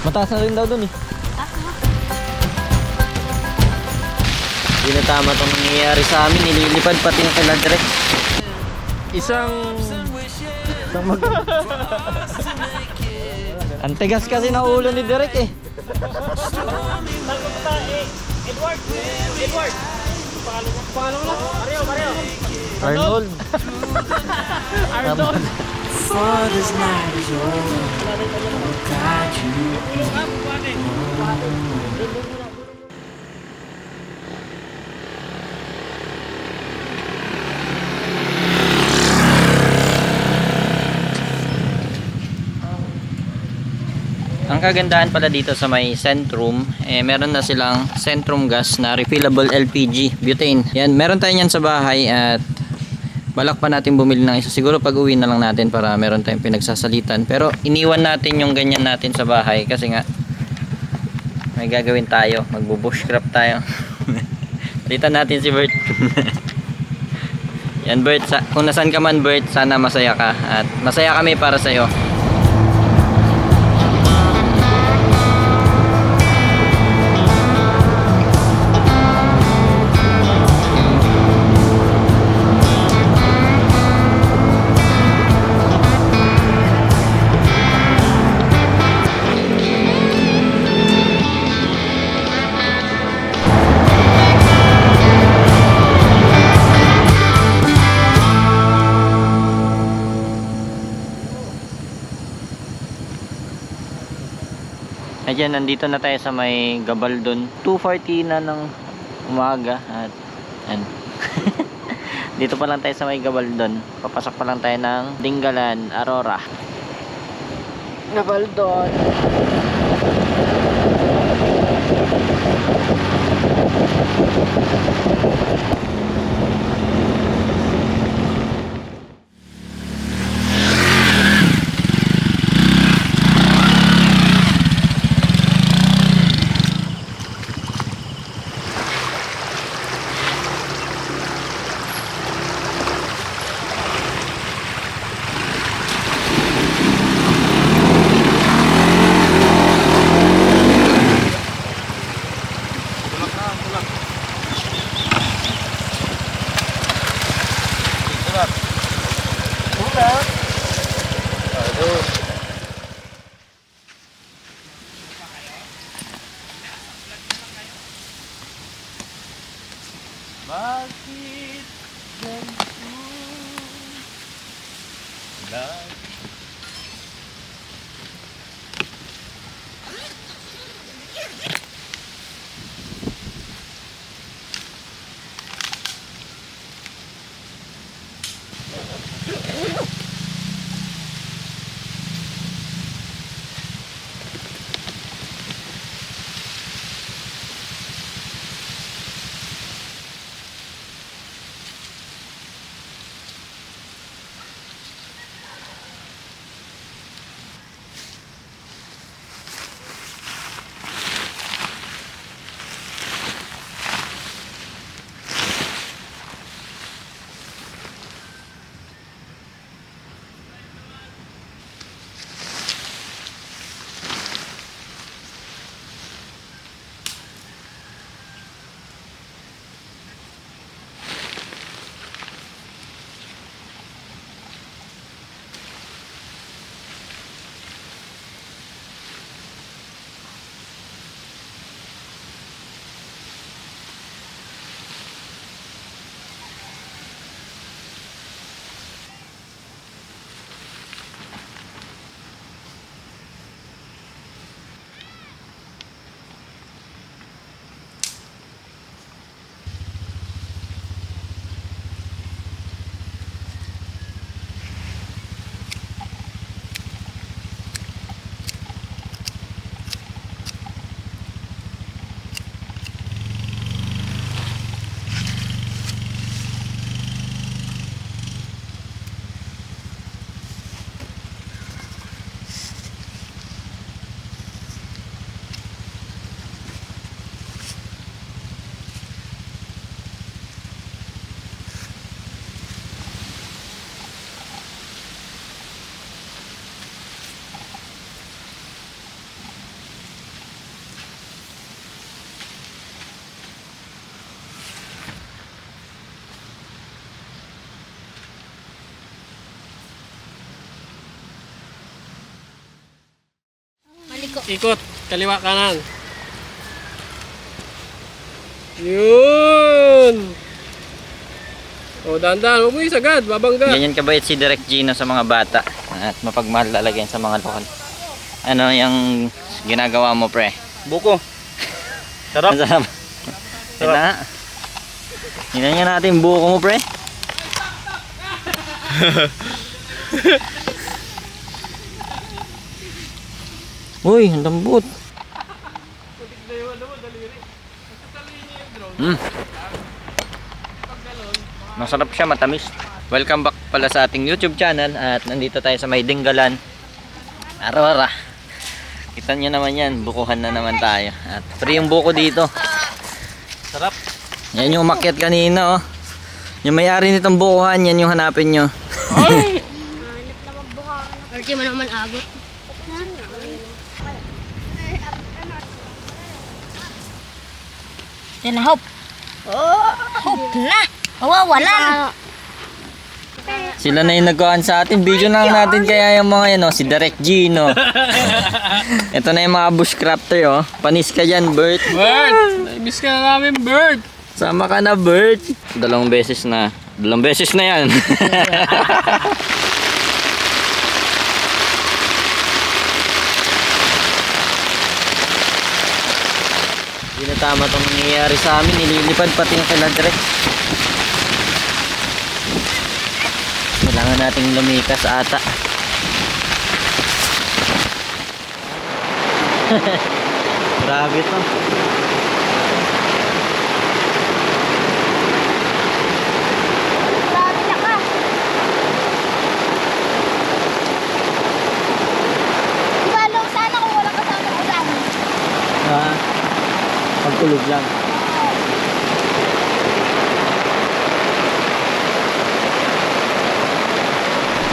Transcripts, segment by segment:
Mataas na rin daw dun eh. Hindi na tama itong nangyayari sa amin. Nililipad pati ng kila direct. Isang ang tigas kasi na ulo ni Derek eh. Edward! Pangalan mo lang? Arnold. Arnold! Father's night is over. I'll guide you. Ang kagandahan pala dito sa may Centrum, meron na silang Centrum gas na refillable LPG butane. Yan, meron tayo yan sa bahay at balak pa natin bumili ng isa. Siguro pag uwi na lang natin para meron tayong pinagsasalitan. Pero iniwan natin yung ganyan natin sa bahay kasi nga may gagawin tayo. Magbo-bushcraft tayo. Palitan natin si Bert. Yan Bert, kung nasan ka man Bert, sana masaya ka at masaya kami para sa'yo. Ayan, nandito na tayo sa may Gabaldon. 2:40 na ng umaga at yan. Dito pa lang tayo sa may Gabaldon. Papasok pa lang tayo ng Dingalan, Aurora. Gabaldon. Ikot. Kaliwa kanan. Yun. O, dahan-dahan. Huwag mo isagad. Babangga. Ganyan kabait si Direk Gino sa mga bata. At mapagmahal talaga yan sa mga lokal. Ano yung ginagawa mo, pre? Buko. Sarap. Ang sarap. Sarap. Hinan nga natin yung buko mo, pre. Uy, ang lambot. Masarap siya, matamis. Welcome back pala sa ating YouTube channel. At nandito tayo sa may Dinggalan, Aurora. Kita nyo naman yan, bukuhan na naman tayo. At free yung buko dito. Sarap. Yan yung umakyat kanina, oh. Yung may-ari nitong bukuhan, yan yung hanapin nyo. Hanip na magbuka. Orti mo naman agot. Yan na, hope. Hope na. Mawawalan. Sila na yung nagkuhan sa atin. Video na lang natin kaya yung mga yan, oh. Si Direk Gino. Ito na yung mga bushcrafter, oh. Panis ka dyan, Bert. Bird. Namiss ka na namin, Bird. Sama ka na, Bert. Dalawang beses na yan. Hindi na tama itong nangyayari sa amin. Nililipad pati yung kailan direct. Kailangan nating lumikas ata. Grabe to. Grabe na ka. Ibalong sana kung wala kasama ulan. Ha? Pagkulog lang.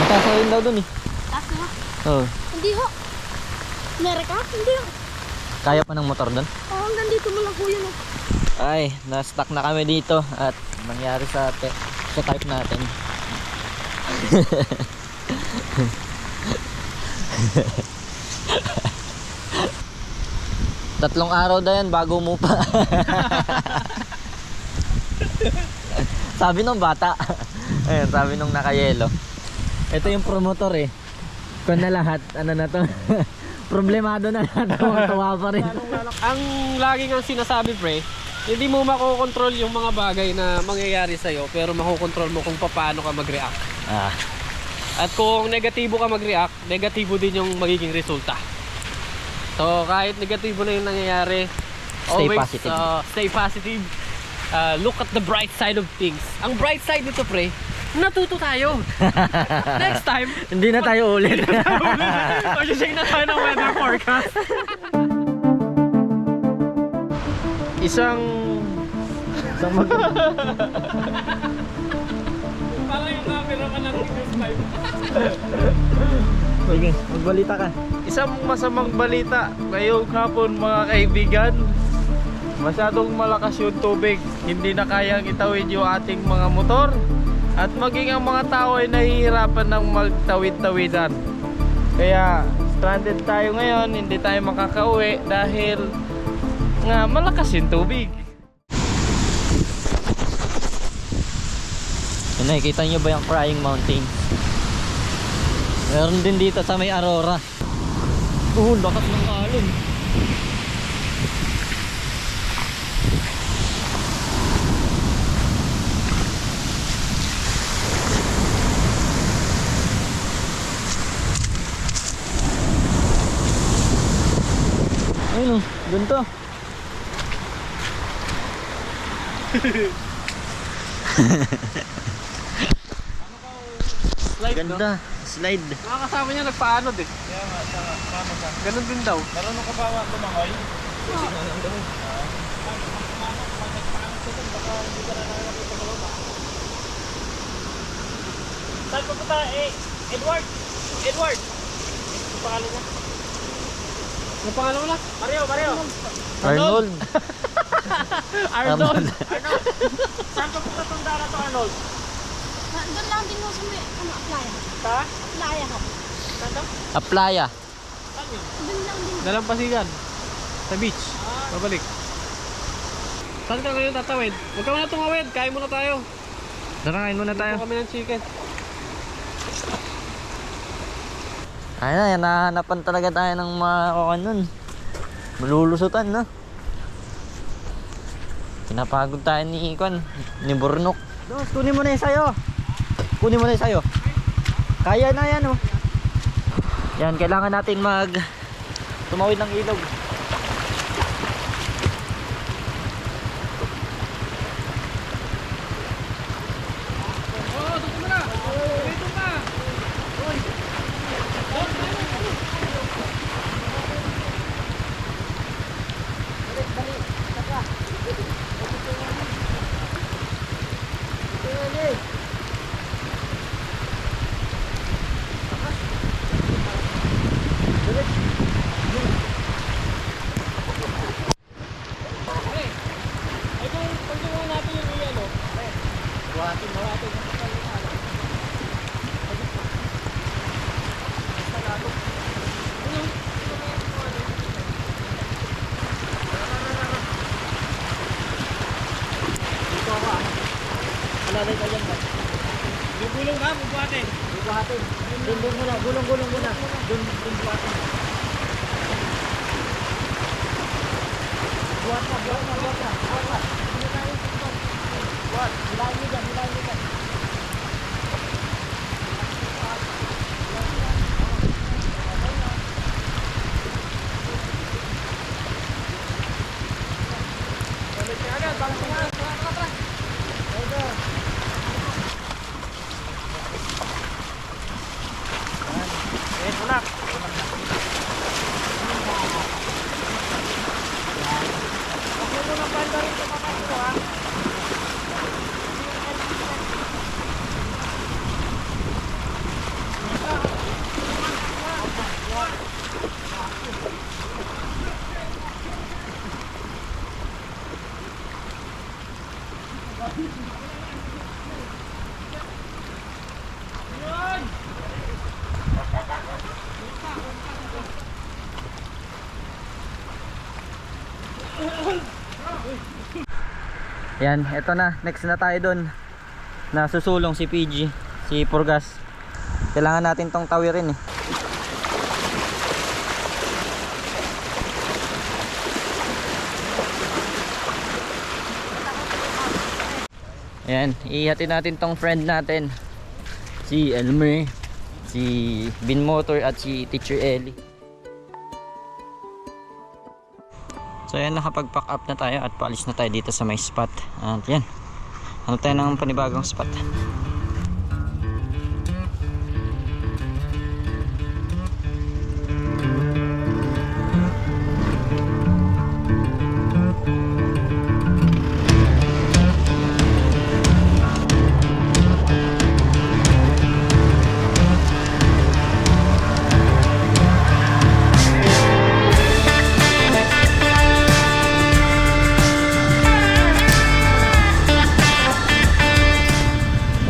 Matasawin daw dun eh. Taas na. Oo. Hindi ho. Meron ka? Hindi ho. Kaya pa ng motor dun? Hanggang dito mo lang kuya no. Ay, na-stuck na kami dito at nangyari sa type natin. Tatlong araw na yan bago mo pa. Sabi nung bata. Ayun, sabi nung nakayelo. Ito yung promotor eh. Kung na lahat, ano na to? Problemado na lahat. Tuwa pa rin. Ang lagi nga sinasabi, pre, hindi mo makokontrol yung mga bagay na mangyayari sa'yo, pero makokontrol mo kung paano ka mag-react. Ah, At kung negatibo ka mag-react, negatibo din yung magiging resulta. So kahit negatibo na yung nangyayari, Stay always positive. Stay positive. Look at the bright side of things. Ang bright side nito, pre, natuto tayo. Next time, hindi na tayo ulit. mag-check na tayo ng weather forecast. Isang mag Parang yung camera ka ng Tigres 5. Sige, magbalita ka. Isang masamang balita ngayong hapon mga kaibigan. Masyadong malakas yung tubig. Hindi na kayang itawid yung ating mga motor. At maging ang mga tao ay nahihirapan ng magtawid-tawidan. Kaya stranded tayo ngayon. Hindi tayo makakauwi dahil nga malakas yung tubig. Nakikita nyo ba yung Crying Mountain? Meron din dito sa may Aurora. Lakas ng alon. Ayun o, ganito. Slide, no? Ganda, slide. Nakakasama niya nagpaanod eh. Kaya nga, tama ka. Ganun din daw. Marunong ka ba lumangoy? Saan pa punta? Edward! Edward! Ano pangalan niya? Ano pangalan mo na? Mario! Arnold. Arnold! Saan pa punta itong dara to, Arnold? Doon lang din ho sa may playa. Ha? Playa ho. Saan to? Aplaya. Saan yun? Doon lang din Dalampasigan. Sa beach. Babalik. Saan ka ngayon tatawid? Huwag ka muna tumawid. Kain muna tayo. Tara, kain muna tayo. Gusto kami ng chicken. Ayun, nahahanapan talaga tayo ng mga nun. Malulusutan, no? Pinapagod tayo ni Burnok. Dos, kunin mo na yung sayo. Kunin mo na yung sayo. Kaya na yan, oh. Yan, kailangan natin tumawid ng ilog. Yung gulong ba? Bubuhatin. Doon muna, gulong muna. Doon buhatin. Buhat na. Hilahin mo dyan. Yan, eto na. Next na tayo doon. Nasusulong si PG, si Purgas. Kailangan natin tong tawirin eh. Yan, ihatin natin tong friend natin. Si Elmer, si Bin Motor at si Teacher Ellie. So yan, nakapag-pack up na tayo at paalis na tayo dito sa may spot. At yan, ano tayo ng panibagong spot.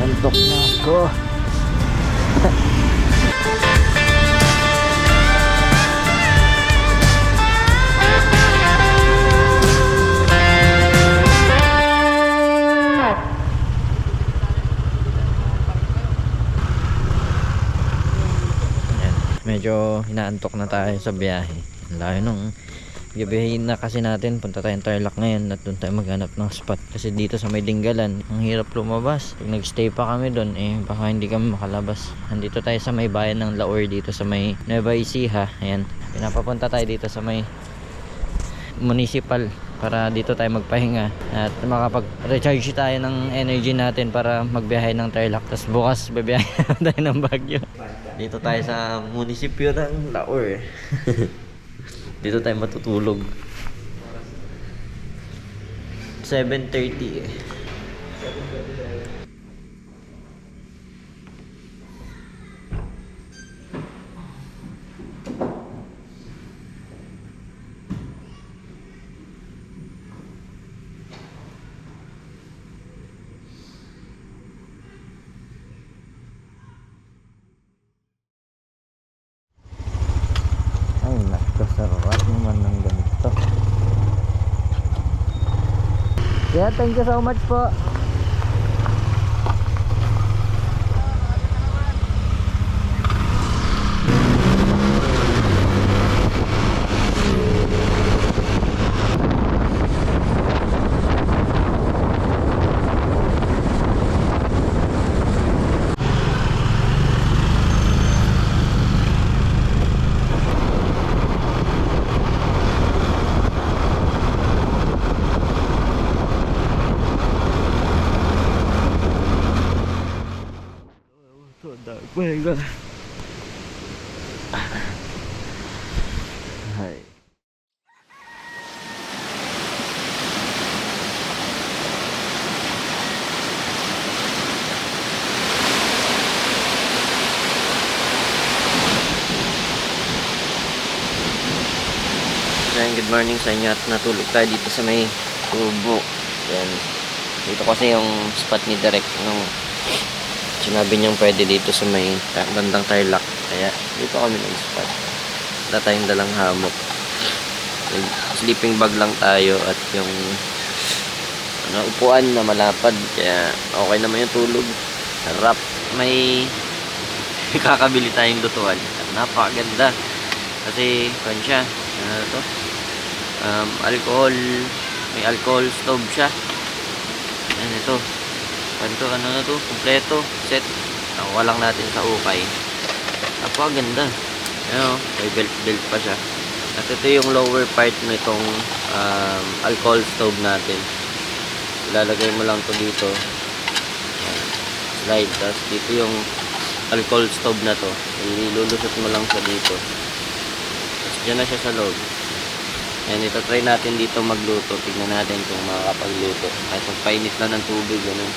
Antok na ako. Medyo inaantok na tayo sa biyahe. Ang layo nung gabihin na kasi natin. Punta tayong Tarlac ngayon at doon tayo maghanap ng spot. Kasi dito sa may Dinggalan, ang hirap lumabas. Pag nagstay pa kami doon, baka hindi kami makalabas. Nandito tayo sa may bayan ng Laur, dito sa may Nueva Ecija. Ayan, pinapapunta tayo dito sa may municipal para dito tayo magpahinga at makapag-recharge tayo ng energy natin para magbiyahe ng Tarlac. Tapos bukas babiyahe tayo ng Baguio. Dito tayo sa munisipyo ng Laur. Dito tayo matutulog. 7:30 eh. Ay, nako, Sarap naman ng ganito. Yeah, thank you so much po. Venga. Hai. Ayan, good morning sa inyo at natulog tayo dito sa may tubo. Ayan. Dito kasi yung spot ni Direk nung sinabi niyang pwede dito sa may bandang Tarlac. Kaya dito kami nag-spot. Wala tayong dalang hammock. Sleeping bag lang tayo at yung upuan na malapad. Kaya okay naman yung tulog. Sarap. May kakabili tayong lutuan. Napakaganda. Kasi kung siya, ano to? Alcohol. May alcohol stove siya. Ayan ito. Ano na to? Kompleto. Set. Nakuha lang natin sa ukay. Napakaganda. Ayan o. May belt pa siya. At ito yung lower part nitong alcohol stove natin. Ilalagay mo lang to dito. Ayan. Slide. Tapos dito yung alcohol stove na to. Ilulusot mo lang siya dito. Tapos dyan na siya sa loob. Ayan, ito try natin dito magluto. Tignan natin kung makakapagluto. Kahit magpainit lang ng tubig. Ganun.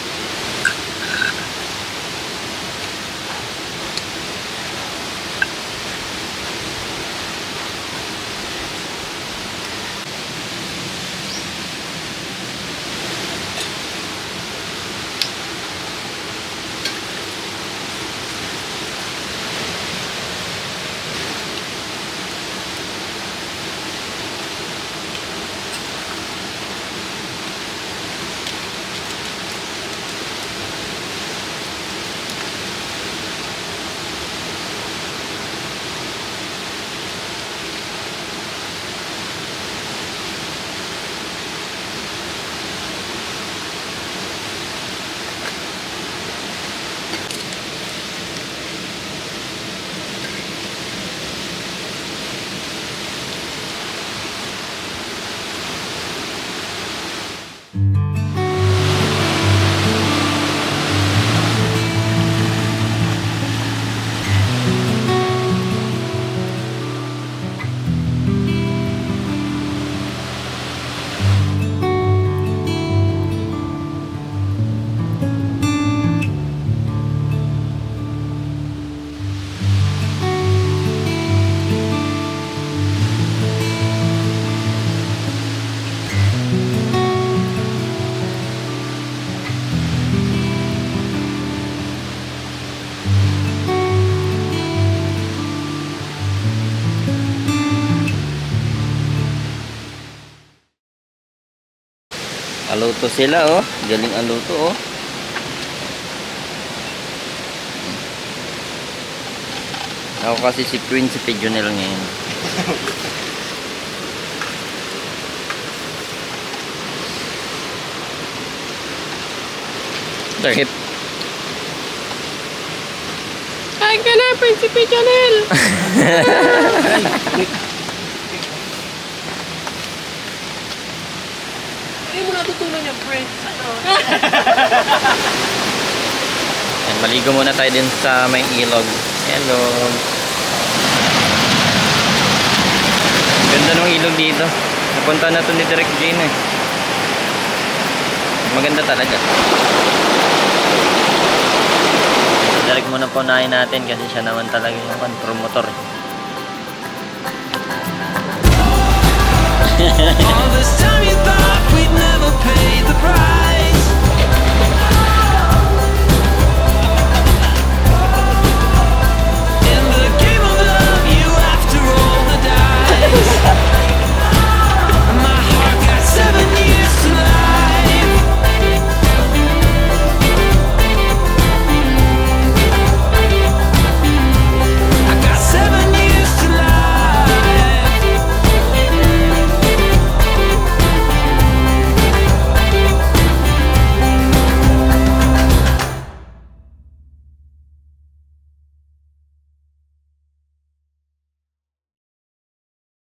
Aluto sila oh. Galing aluto oh. Ako kasi si Prinsipe Jonel ngayon. Sakit. Kain ka na, Prinsipe Jonel! Hindi mo natutunan yung Prince. Ayan, maligo muna tayo din sa may ilog. Hello. Ganda ng ilog dito. Napunta na to ni Direk Jane eh. Maganda talaga. Direk muna po nahin natin kasi siya naman talaga yung promotor. All this time